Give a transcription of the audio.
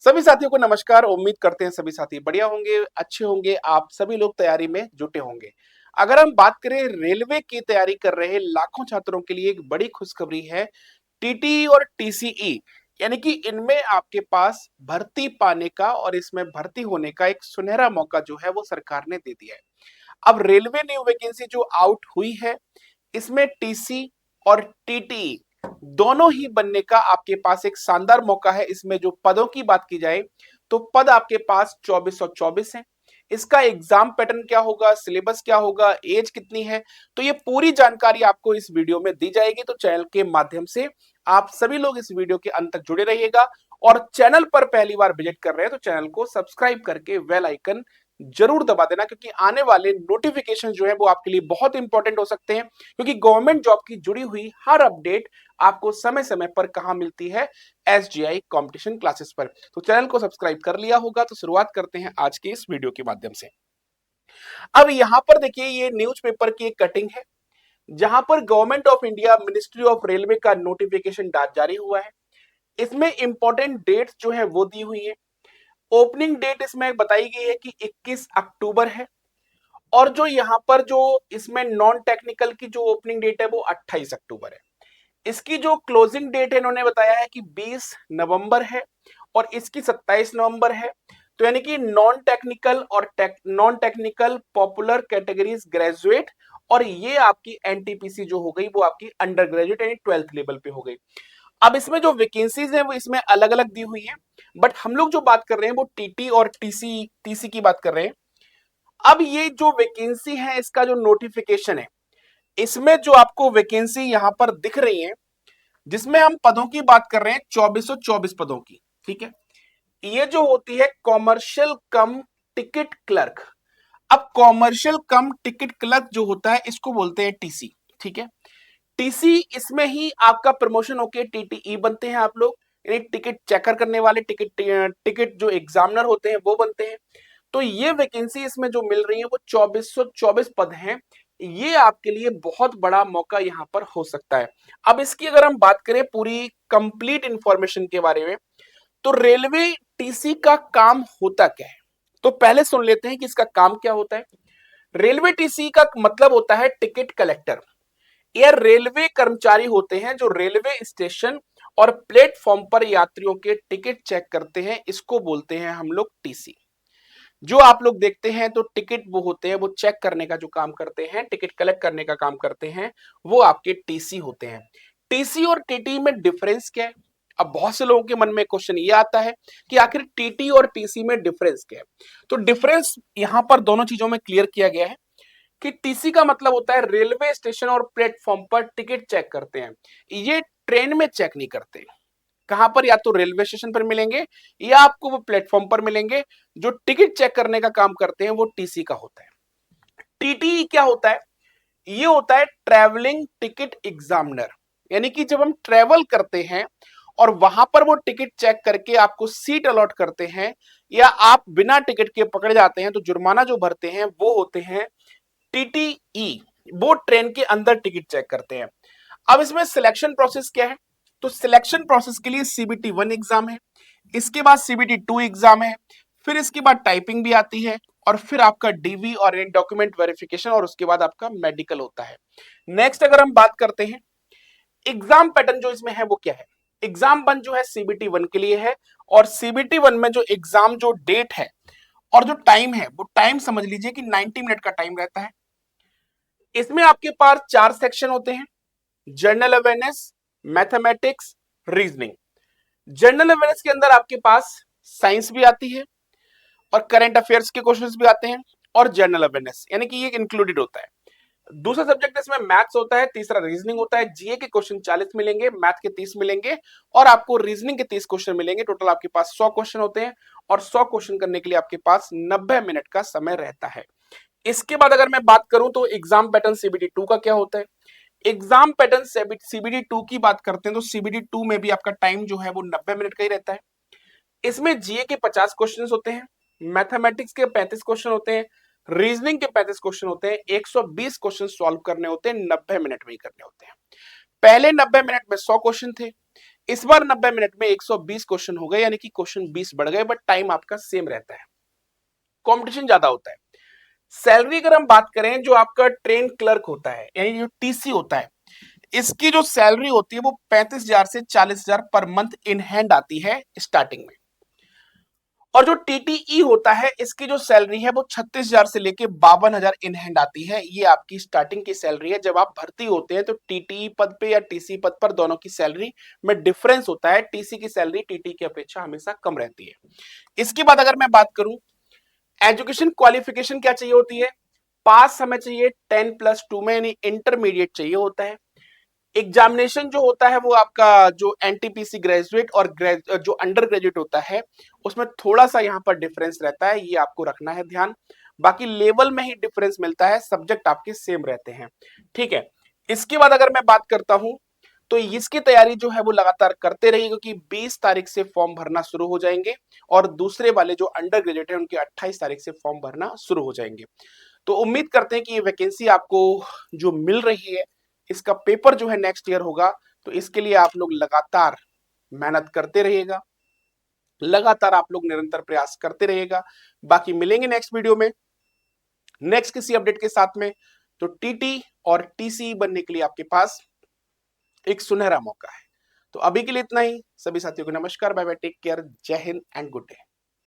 सभी साथियों को नमस्कार। उम्मीद करते हैं सभी साथी बढ़िया होंगे, अच्छे होंगे। आप सभी लोग तैयारी में जुटे होंगे। अगर हम बात करें रेलवे की तैयारी कर रहे लाखों छात्रों के लिए एक बड़ी खुशखबरी है। टीटी और टीसीई यानी कि इनमें आपके पास भर्ती पाने का और इसमें भर्ती होने का एक सुनहरा मौका जो है वो सरकार ने दे दिया है। अब रेलवे न्यू वैकेंसी जो आउट हुई है, इसमें टीसी और टीटी दोनों ही बनने का आपके पास एक शानदार मौका है। इसमें जो पदों की बात की जाए तो पद आपके पास 2424 हैं। इसका एग्जाम पैटर्न क्या होगा, सिलेबस क्या होगा, एज कितनी है, तो ये पूरी जानकारी आपको इस वीडियो में दी जाएगी। तो चैनल के माध्यम से आप सभी लोग इस वीडियो के अंत तक जुड़े रहिएगा और चैनल पर पहली बार विजिट कर रहे हैं तो चैनल को सब्सक्राइब करके बेल आइकन जरूर दबा देना, क्योंकि आने वाले नोटिफिकेशन जो है वो आपके लिए बहुत इंपॉर्टेंट हो सकते हैं। क्योंकि गवर्नमेंट जॉब की जुड़ी हुई हर अपडेट आपको समय समय पर कहां मिलती है, एसजीआई कंपटीशन क्लासेस पर। तो चैनल को सब्सक्राइब कर लिया होगा तो शुरुआत करते हैं आज के इस वीडियो के माध्यम से। अब यहां पर देखिए, ये न्यूज़पेपर की एक कटिंग है जहां पर government of India ministry of railway का नोटिफिकेशन जारी हुआ है। इसमें इंपॉर्टेंट डेट्स जो है वो दी हुई है। ओपनिंग डेट इसमें बताई गई है कि 21 अक्टूबर है, और जो यहाँ पर जो इसमें नॉन टेक्निकल की जो ओपनिंग डेट है वो 28 अक्टूबर है। इसकी जो क्लोजिंग डेट है इन्होंने बताया है कि 20 नवंबर है और इसकी 27 नवंबर है। तो यानी कि नॉन टेक्निकल और non technical popular categories graduate, और ये आपकी एनटीपीसी जो हो गई वो आपकी अंडर ग्रेजुएट यानी 12th लेवल पे हो गई। अब इसमें जो वैकेंसीज है वो इसमें अलग अलग दी हुई है, बट हम लोग जो बात कर रहे हैं वो टीटी और टीसी टीसी की बात कर रहे हैं। अब ये जो वैकेंसी है, इसका जो नोटिफिकेशन है, इसमें जो आपको वैकेंसी यहां पर दिख रही है, जिसमें हम पदों की बात कर रहे हैं 2424 पदों की। ठीक है, ये जो होती है कॉमर्शियल कम टिकट क्लर्क। अब कॉमर्शियल कम टिकट क्लर्क जो होता है इसको बोलते हैं टीसी। ठीक है, टीसी इसमें ही आपका प्रमोशन होके टीटीई बनते हैं आप लोग, यानी टिकट चेकर करने वाले, टिकट जो एग्जामिनर होते हैं वो बनते हैं। तो ये वैकेंसी इसमें जो मिल रही है वो 2424 पद हैं। ये आपके लिए बहुत बड़ा मौका यहां पर हो सकता है। अब इसकी अगर हम बात करें पूरी कंप्लीट इंफॉर्मेशन के बारे में, तो रेलवे टीसी का काम होता क्या है, तो पहले सुन लेते हैं कि इसका काम क्या होता है। रेलवे टीसी का मतलब होता है टिकट कलेक्टर। ये रेलवे कर्मचारी होते हैं जो रेलवे स्टेशन और प्लेटफॉर्म पर यात्रियों के टिकट चेक करते हैं, इसको बोलते हैं हम लोग टीसी। जो आप लोग देखते हैं तो टिकट वो होते हैं, वो चेक करने का जो काम करते हैं, टिकट कलेक्ट करने का काम करते हैं, वो आपके टीसी होते हैं। टीसी और टीटी में डिफरेंस क्या है? अब बहुत से लोगों के मन में क्वेश्चन ये आता है कि आखिर टीटी और टीसी में डिफरेंस क्या है। तो डिफरेंस यहां पर दोनों चीजों में क्लियर किया गया है कि टीसी का मतलब होता है रेलवे स्टेशन और प्लेटफॉर्म पर टिकट चेक करते हैं। ये ट्रेन में चेक नहीं करते। कहां पर? या तो रेलवे स्टेशन पर मिलेंगे या आपको वो प्लेटफॉर्म पर मिलेंगे। जो टिकट चेक करने का काम करते हैं वो टीसी का होता है। टीटी क्या होता है? ये होता है ट्रैवलिंग टिकट एग्जामिनर। यानी कि जब हम ट्रैवल करते हैं और वहां पर वो टिकट चेक करके आपको सीट अलॉट करते हैं, या आप बिना टिकट के पकड़े जाते हैं तो जुर्माना जो भरते हैं वो होते हैं टीटीई। वो ट्रेन के अंदर टिकट चेक करते हैं। अब इसमें सिलेक्शन प्रोसेस क्या है? तो सिलेक्शन प्रोसेस के लिए सीबीटी 1 एग्जाम है, इसके बाद सीबीटी 2 एग्जाम है, फिर इसके बाद टाइपिंग भी आती है, और फिर आपका डीवी और डॉक्यूमेंट वेरिफिकेशन, और उसके बाद आपका मेडिकल होता है। नेक्स्ट अगर हम बात करते हैं एग्जाम पैटर्न जो इसमें है वो क्या है। एग्जाम 1 जो है सीबीटी 1 के लिए है, और सीबीटी 1 में जो एग्जाम जो डेट है और जो टाइम है वो टाइम समझ लीजिए कि 90 मिनट का टाइम रहता है। इसमें आपके पास 4 सेक्शन होते हैं: general awareness, mathematics, reasoning. General awareness के अंदर आपके पास साइंस भी आती है और करंट अफेयर्स के क्वेश्चंस भी आते हैं, और जनरल अवेयरनेस यानी कि ये इंक्लूडेड होता है। दूसरा सब्जेक्ट इसमें मैथ्स होता है, तीसरा रीजनिंग होता है। जीए के क्वेश्चन 40 मिलेंगे, मैथ के 30 मिलेंगे, और आपको रीजनिंग के 30 क्वेश्चन मिलेंगे। टोटल आपके पास 100 क्वेश्चन होते हैं, और 100 क्वेश्चन करने के लिए आपके पास 90 मिनट का समय रहता है। इसके बाद अगर मैं बात करूं तो एग्जाम पैटर्न सीबीटी 2 का क्या होता है। एग्जाम पैटर्न सीबीडी 2 की बात करते हैं तो सीबीडी 2 में भी आपका टाइम जो है वो 90 मिनट का ही रहता है। इसमें जीए के 50 क्वेश्चंस होते हैं, मैथमेटिक्स के 35 क्वेश्चन होते हैं, रीजनिंग के 35 क्वेश्चन होते हैं। 120 क्वेश्चन सॉल्व करने होते हैं, 90 मिनट में ही करने होते हैं। पहले 90 मिनट में 100 क्वेश्चन थे, इस बार 90 मिनट में 120 क्वेश्चन हो गए, यानी कि क्वेश्चन 20 बढ़ गए, बट टाइम आपका सेम रहता है, कंपटीशन ज्यादा होता है। सैलरी अगर हम बात करें, जो आपका ट्रेन क्लर्क होता है यानी जो टीसी होता है, इसकी जो सैलरी होती है वो 35,000 से 40,000 पर मंथ इन हैंड आती है स्टार्टिंग में। और जो टीटीई होता है, इसकी जो सैलरी है वो 36,000 से लेके 52,000 इन हैंड आती है। ये आपकी स्टार्टिंग की सैलरी है। जब आप भर्ती होते हैं तो टीटीई पद पे या टीसी पद पर दोनों की सैलरी में डिफरेंस होता है। टीसी की सैलरी टीटी की अपेक्षा हमेशा कम रहती है। इसके बाद अगर मैं बात करूं, एजुकेशन क्वालिफिकेशन क्या चाहिए होती है? पास हमें चाहिए 10+2 में, यानी इंटरमीडिएट चाहिए होता है। एग्जामिनेशन जो होता है वो आपका जो एनटीपीसी ग्रेजुएट और जो अंडर ग्रेजुएट होता है, उसमें थोड़ा सा यहाँ पर डिफरेंस रहता है, ये आपको रखना है ध्यान। बाकी लेवल में ही डिफरेंस मिलता है, सब्जेक्ट आपके सेम रहते हैं, ठीक है। इसके बाद अगर मैं बात करता हूं, तो इसकी तैयारी जो है वो लगातार करते रहिए, क्योंकि 20 तारीख से फॉर्म भरना शुरू हो जाएंगे और दूसरे वाले जो अंडर ग्रेजुएट है उनके 28 तारीख से फॉर्म भरना शुरू हो जाएंगे। तो उम्मीद करते हैं कि ये वैकेंसी आपको जो मिल रही है, इसका पेपर जो है नेक्स्ट ईयर होगा, तो इसके लिए आप लोग लगातार मेहनत करते रहिएगा, लगातार आप लोग निरंतर प्रयास करते रहिएगा। बाकी मिलेंगे नेक्स्ट वीडियो में नेक्स्ट किसी अपडेट के साथ में। तो टीटी और टीसी बनने के लिए आपके पास एक सुनहरा मौका है। तो अभी के लिए इतना ही। सभी साथियों को नमस्कार, बाय बाय, टेक केयर, जय हिंद एंड गुड डे।